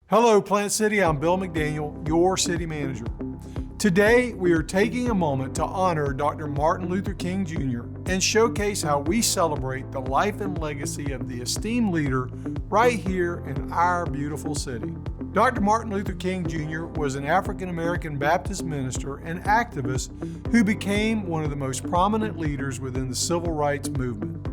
Hello, Plant City. I'm Bill McDaniel, your city manager. Today, we are taking a moment to honor Dr. Martin Luther King Jr. and showcase how we celebrate the life and legacy of the esteemed leader right here in our beautiful city. Dr. Martin Luther King Jr. was an African-American Baptist minister and activist who became one of the most prominent leaders within the civil rights movement.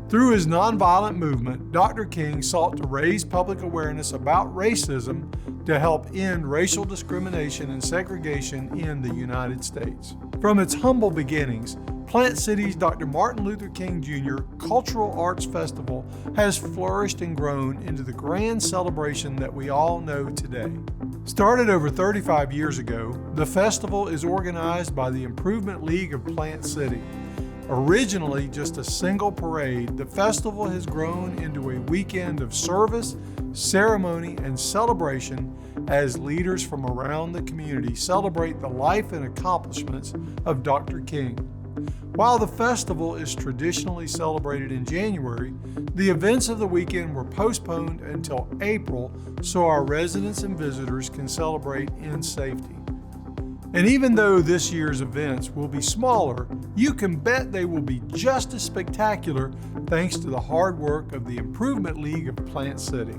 Through his nonviolent movement, Dr. King sought to raise public awareness about racism to help end racial discrimination and segregation in the United States. From its humble beginnings, Plant City's Dr. Martin Luther King Jr. Cultural Arts Festival has flourished and grown into the grand celebration that we all know today. Started over 35 years ago, the festival is organized by the Improvement League of Plant City. Originally just a single parade, the festival has grown into a weekend of service, ceremony, and celebration as leaders from around the community celebrate the life and accomplishments of Dr. King. While the festival is traditionally celebrated in January, the events of the weekend were postponed until April so our residents and visitors can celebrate in safety. And even though this year's events will be smaller, you can bet they will be just as spectacular thanks to the hard work of the Improvement League of Plant City.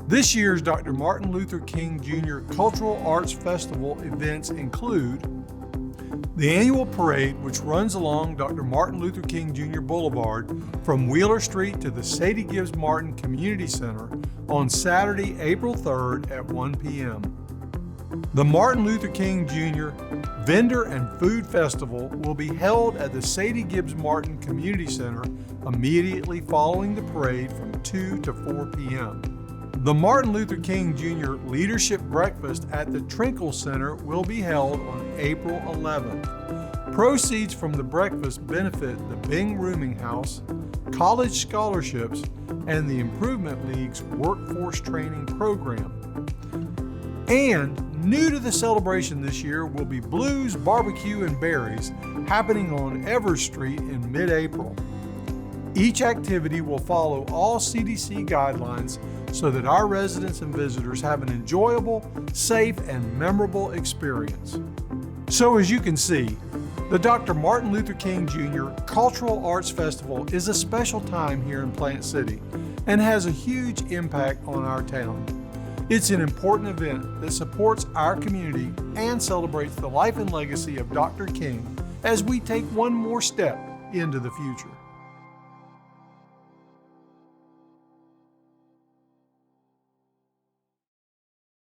This year's Dr. Martin Luther King Jr. Cultural Arts Festival events include the annual parade, which runs along Dr. Martin Luther King Jr. Boulevard from Wheeler Street to the Sadie Gibbs Martin Community Center on Saturday, April 3rd at 1 p.m. The Martin Luther King Jr. Vendor and Food Festival will be held at the Sadie Gibbs Martin Community Center immediately following the parade from 2 to 4 p.m. The Martin Luther King Jr. Leadership Breakfast at the Trinkle Center will be held on April 11th. Proceeds from the breakfast benefit the Bing Rooming House, college scholarships, and the Improvement League's workforce training program. And new to the celebration this year will be Blues, Barbecue, and Berries happening on Evers Street in mid-April. Each activity will follow all CDC guidelines so that our residents and visitors have an enjoyable, safe, and memorable experience. So as you can see, the Dr. Martin Luther King Jr. Cultural Arts Festival is a special time here in Plant City and has a huge impact on our town. It's an important event that supports our community and celebrates the life and legacy of Dr. King as we take one more step into the future.